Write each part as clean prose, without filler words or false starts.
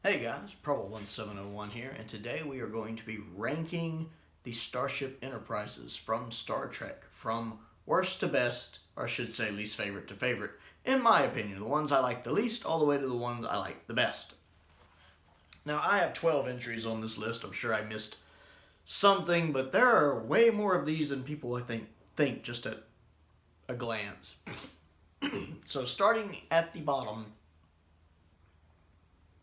Hey guys, Prowl 1701 here, and today we are going to be ranking the Starship Enterprises from Star Trek, from worst to best, or I should say least favorite to favorite, in my opinion. The ones I like the least, all the way to the ones I like the best. Now, I have 12 entries on this list. I'm sure I missed something, but there are way more of these than people, I think just at a glance. So, starting at the bottom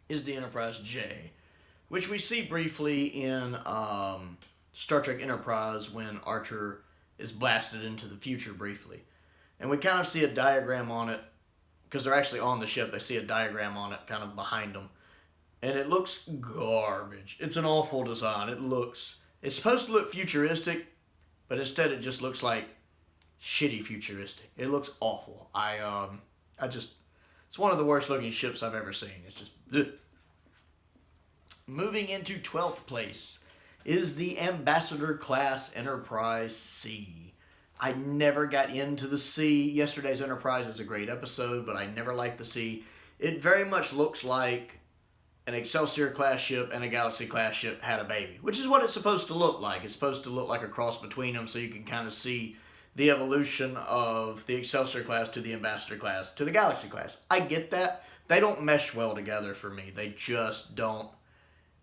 is the Enterprise J, which we see briefly in Star Trek Enterprise when Archer is blasted into the future briefly. And we kind of see a diagram on it, because they're actually on the ship, they see a diagram on it kind of behind them. And it looks garbage. It's an awful design. It's supposed to look futuristic, but instead it just looks like shitty futuristic. It looks awful. It's one of the worst looking ships I've ever seen. It's just, ugh. Moving into 12th place is the Ambassador Class Enterprise C. I never got into the C. Yesterday's Enterprise is a great episode, but I never liked the C. It very much looks like an Excelsior class ship and a Galaxy class ship had a baby, which is what it's supposed to look like. It's supposed to look like a cross between them, so you can kind of see the evolution of the Excelsior class to the Ambassador class to the Galaxy class. I get that. They don't mesh well together for me. They just don't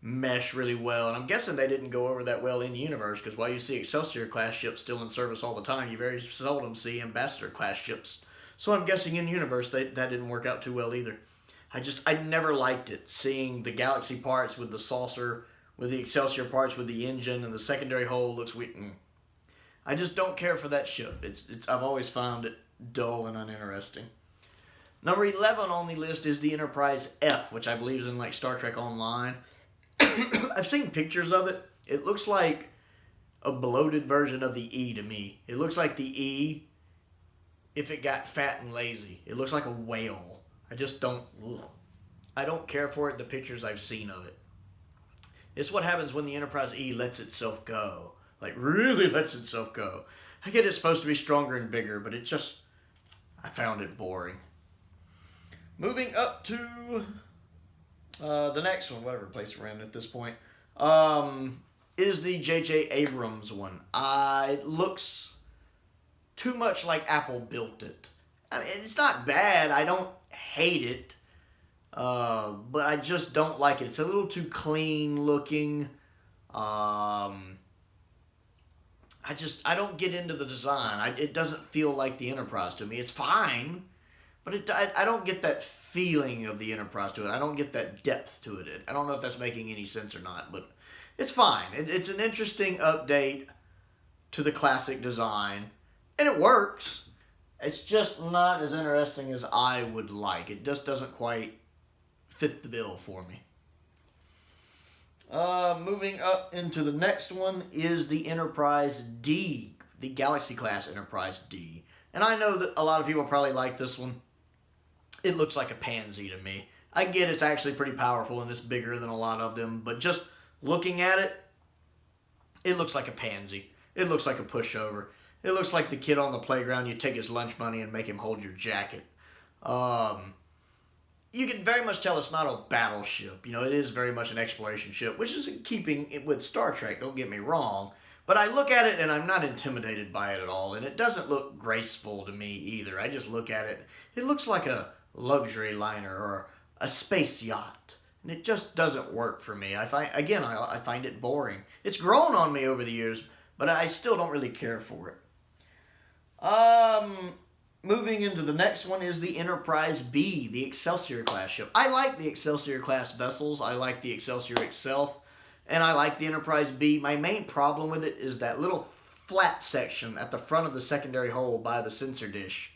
mesh really well, and I'm guessing they didn't go over that well in universe, because while you see Excelsior class ships still in service all the time, you very seldom see Ambassador class ships. So I'm guessing in universe that didn't work out too well either. I never liked it, seeing the Galaxy parts with the saucer, with the Excelsior parts with the engine, and the secondary hull looks weird. I just don't care for that ship. I've always found it dull and uninteresting. Number 11 on the list is the Enterprise F, which I believe is in like Star Trek Online. I've seen pictures of it. It looks like a bloated version of the E to me. It looks like the E if it got fat and lazy. It looks like a whale. I don't care for it, the pictures I've seen of it. It's what happens when the Enterprise E lets itself go. Like, really lets itself go. I get it's supposed to be stronger and bigger, but I found it boring. Moving up to the next one, whatever place we're in at this point, is the J.J. Abrams one. It looks too much like Apple built it. I mean, it's not bad. I don't hate it, but I just don't like it. It's a little too clean looking. I don't get into the design. It doesn't feel like the Enterprise to me. It's fine, but I don't get that feeling of the Enterprise to it. I don't get that depth to it. I don't know if that's making any sense or not, but it's fine. It's an interesting update to the classic design, and it works. It's just not as interesting as I would like. It just doesn't quite fit the bill for me. Moving up into the next one is the Enterprise D, the Galaxy class Enterprise D. And I know that a lot of people probably like this one. It looks like a pansy to me. I get it's actually pretty powerful and it's bigger than a lot of them, but just looking at it, it looks like a pansy. It looks like a pushover. It looks like the kid on the playground, you take his lunch money and make him hold your jacket. You can very much tell it's not a battleship. You know, it is very much an exploration ship, which is in keeping with Star Trek, don't get me wrong. But I look at it and I'm not intimidated by it at all, and it doesn't look graceful to me either. I just look at it. It looks like a luxury liner or a space yacht, and it just doesn't work for me. I find it boring. It's grown on me over the years, but I still don't really care for it. Moving into the next one is the Enterprise B, the Excelsior class ship. I like the Excelsior class vessels. I like the Excelsior itself, and I like the Enterprise B. My main problem with it is that little flat section at the front of the secondary hull by the sensor dish.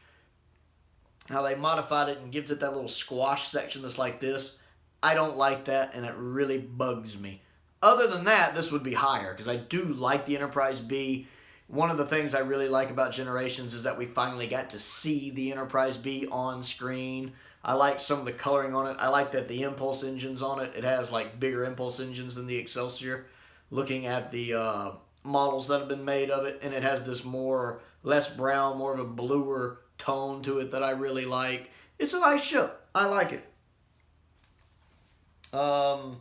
How they modified it and gives it that little squash section that's like this. I don't like that, and it really bugs me. Other than that, this would be higher, because I do like the Enterprise B. One of the things I really like about Generations is that we finally got to see the Enterprise B on screen. I like some of the coloring on it. I like that the impulse engines on it, it has like bigger impulse engines than the Excelsior. Looking at the models that have been made of it, and it has this less brown, more of a bluer tone to it that I really like. It's a nice ship. I like it. Um,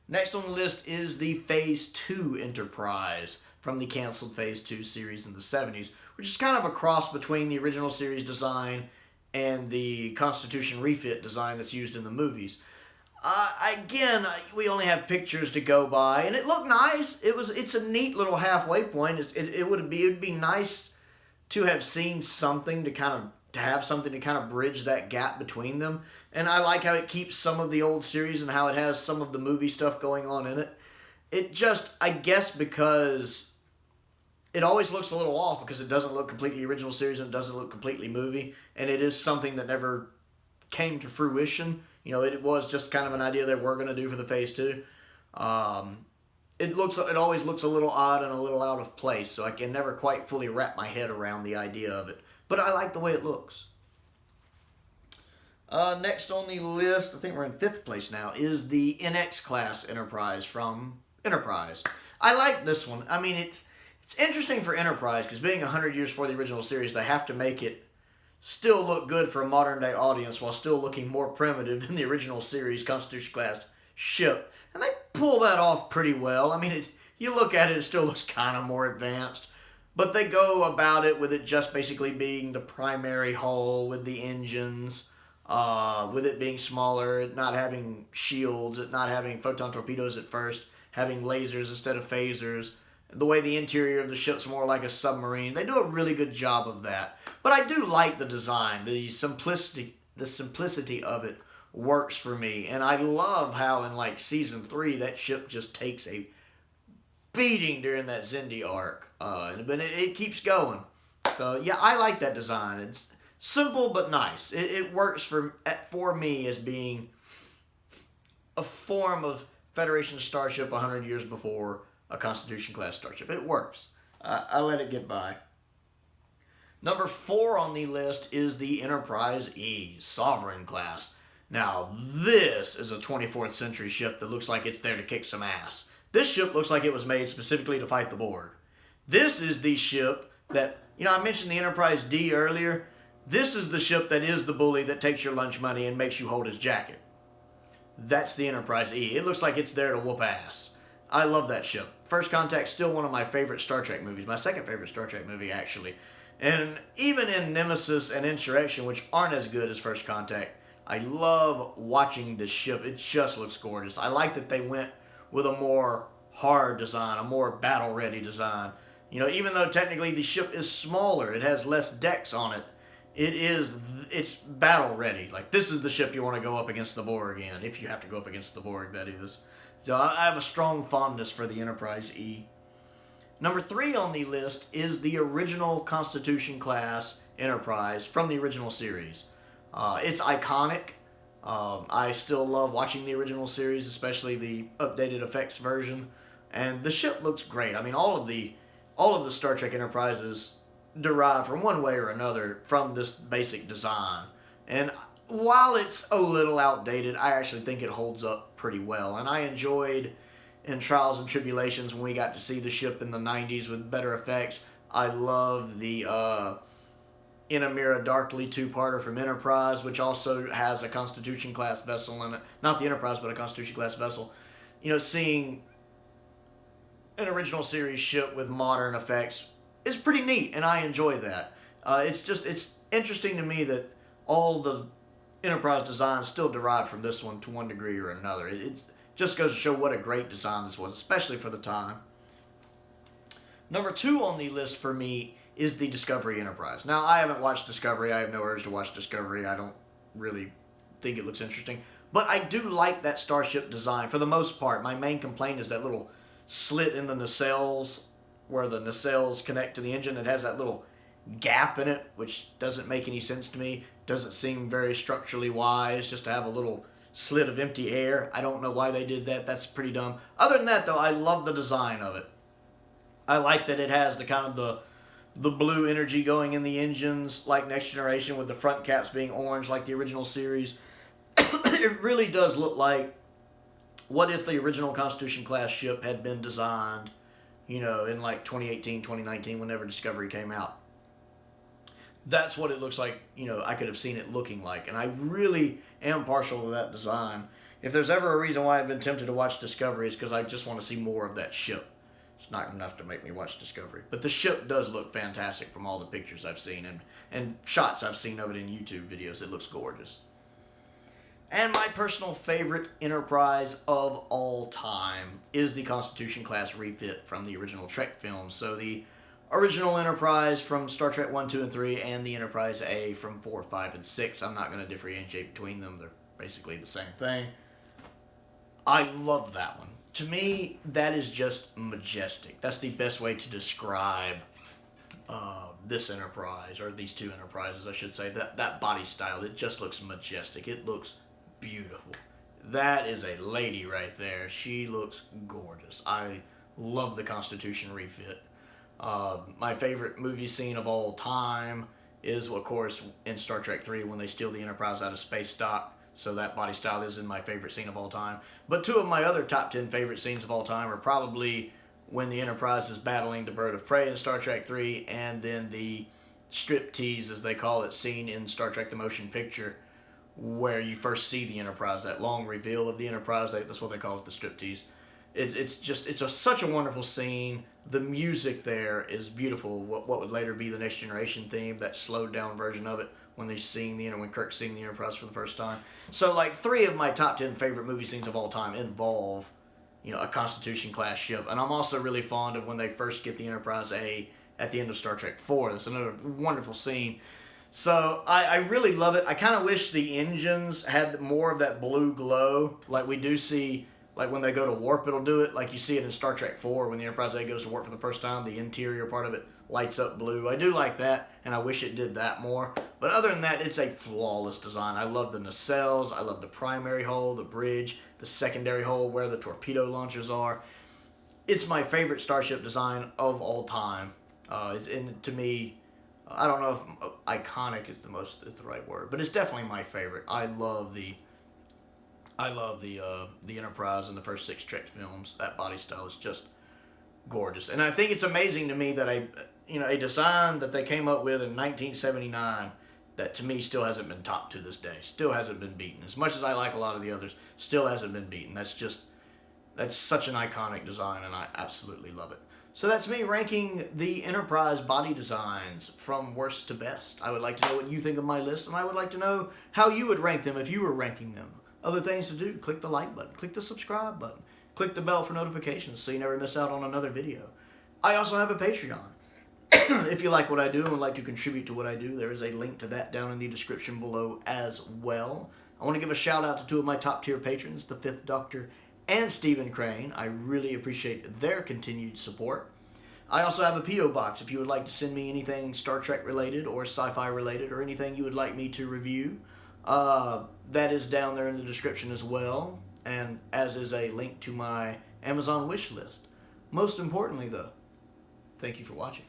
Next on the list is the Phase 2 Enterprise from the canceled Phase 2 series in the 70s, which is kind of a cross between the original series design and the Constitution refit design that's used in the movies. We only have pictures to go by, and it looked nice. It's a neat little halfway point. It'd be nice to have seen something to have something to kind of bridge that gap between them. And I like how it keeps some of the old series and how it has some of the movie stuff going on in it. It just, I guess, because it always looks a little off because it doesn't look completely original series and it doesn't look completely movie, and it is something that never came to fruition. It was just kind of an idea they were going to do for the Phase 2. It always looks a little odd and a little out of place, so I can never quite fully wrap my head around the idea of it. But I like the way it looks. Next on the list, I think we're in 5th place now, is the NX class Enterprise from Enterprise. I like this one. I mean, it's interesting for Enterprise because being 100 years before the original series, they have to make it still look good for a modern day audience while still looking more primitive than the original series Constitution class ship. And they pull that off pretty well. I mean, you look at it, it still looks kind of more advanced. But they go about it with it just basically being the primary hull with the engines, with it being smaller, it not having shields, it not having photon torpedoes at first, having lasers instead of phasers. The way the interior of the ship's more like a submarine. They do a really good job of that. But I do like the design. The simplicity of it works for me. And I love how in season 3 that ship just takes a beating during that Xindi arc. But it keeps going. So yeah, I like that design. It's simple but nice. It works for me as being a form of Federation Starship 100 years before a Constitution class Starship. It works. I let it get by. Number 4 on the list is the Enterprise E, Sovereign class. Now, this is a 24th century ship that looks like it's there to kick some ass. This ship looks like it was made specifically to fight the Borg. This is the ship that, I mentioned the Enterprise D earlier. This is the ship that is the bully that takes your lunch money and makes you hold his jacket. That's the Enterprise E. It looks like it's there to whoop ass. I love that ship. First Contact's still one of my favorite Star Trek movies. My second favorite Star Trek movie, actually. And even in Nemesis and Insurrection, which aren't as good as First Contact, I love watching this ship. It just looks gorgeous. I like that they went with a more hard design, a more battle-ready design. Even though technically the ship is smaller, it has less decks on it, it's battle-ready. This is the ship you want to go up against the Borg in, if you have to go up against the Borg, that is. So I have a strong fondness for the Enterprise E. Number 3 on the list is the original Constitution class Enterprise from the original series. It's iconic. I still love watching the original series, especially the updated effects version. And the ship looks great. I mean, all of the Star Trek Enterprises derive from one way or another from this basic design. And while it's a little outdated, I actually think it holds up pretty well. And I enjoyed in Trials and Tribulations when we got to see the ship in the 90s with better effects. I love the In a Mirror Darkly two-parter from Enterprise, which also has a Constitution-class vessel in it. Not the Enterprise, but a Constitution-class vessel. Seeing an original series ship with modern effects is pretty neat, and I enjoy that. It's interesting to me that all the Enterprise designs still derive from this one to one degree or another. It just goes to show what a great design this was, especially for the time. Number 2 on the list for me is the Discovery Enterprise. Now, I haven't watched Discovery. I have no urge to watch Discovery. I don't really think it looks interesting. But I do like that Starship design for the most part. My main complaint is that little slit in the nacelles where the nacelles connect to the engine. It has that little gap in it, which doesn't make any sense to me. Doesn't seem very structurally wise just to have a little slit of empty air. I don't know why they did that. That's pretty dumb. Other than that, though, I love the design of it. I like that it has the kind of the blue energy going in the engines like Next Generation, with the front caps being orange like the original series. It really does look like what if the original Constitution class ship had been designed, in 2018, 2019, whenever Discovery came out. That's what it looks like, I could have seen it looking like. And I really am partial to that design. If there's ever a reason why I've been tempted to watch Discovery, it's because I just want to see more of that ship. It's not enough to make me watch Discovery. But the ship does look fantastic from all the pictures I've seen and shots I've seen of it in YouTube videos. It looks gorgeous. And my personal favorite Enterprise of all time is the Constitution class refit from the original Trek films. So the original Enterprise from Star Trek 1, 2, and 3, and the Enterprise A from 4, 5, and 6. I'm not going to differentiate between them. They're basically the same thing. I love that one. To me, that is just majestic. That's the best way to describe this Enterprise, or these two Enterprises, I should say. That body style, it just looks majestic. It looks beautiful. That is a lady right there. She looks gorgeous. I love the Constitution refit. My favorite movie scene of all time is, of course, in Star Trek 3 when they steal the Enterprise out of space dock. So that body style is in my favorite scene of all time. But two of my other top 10 favorite scenes of all time are probably when the Enterprise is battling the Bird of Prey in Star Trek 3, and then the striptease, as they call it, scene in Star Trek the Motion Picture, where you first see the Enterprise, that long reveal of the Enterprise. That's what they call it, the striptease. It's such a wonderful scene. The music there is beautiful. What would later be the Next Generation theme, that slowed down version of it when when Kirk's seeing the Enterprise for the first time. So, like, 3 of my top 10 favorite movie scenes of all time involve, a Constitution class ship. And I'm also really fond of when they first get the Enterprise A at the end of Star Trek 4. That's another wonderful scene. So I really love it. I kind of wish the engines had more of that blue glow, like we do see, like when they go to warp, it'll do it. Like you see it in Star Trek 4 when the Enterprise A goes to warp for the first time, the interior part of it lights up blue. I do like that, and I wish it did that more. But other than that, it's a flawless design. I love the nacelles. I love the primary hull, the bridge, the secondary hull where the torpedo launchers are. It's my favorite Starship design of all time. And to me, I don't know if iconic is the right word, but it's definitely my favorite. I love the Enterprise in the first 6 Trek films. That body style is just gorgeous, and I think it's amazing to me that a design that they came up with in 1979 that to me still hasn't been topped to this day. Still hasn't been beaten. As much as I like a lot of the others, still hasn't been beaten. That's such an iconic design, and I absolutely love it. So that's me ranking the Enterprise body designs from worst to best. I would like to know what you think of my list, and I would like to know how you would rank them if you were ranking them. Other things to do: click the like button, click the subscribe button, click the bell for notifications so you never miss out on another video. I also have a Patreon. If you like what I do and would like to contribute to what I do, there is a link to that down in the description below as well. I want to give a shout out to 2 of my top tier patrons, the 5th Doctor and Stephen Crane. I really appreciate their continued support. I also have a P.O. box if you would like to send me anything Star Trek related or sci-fi related, or anything you would like me to review. That is down there in the description as well, and as is a link to my Amazon wish list. Most importantly though, thank you for watching.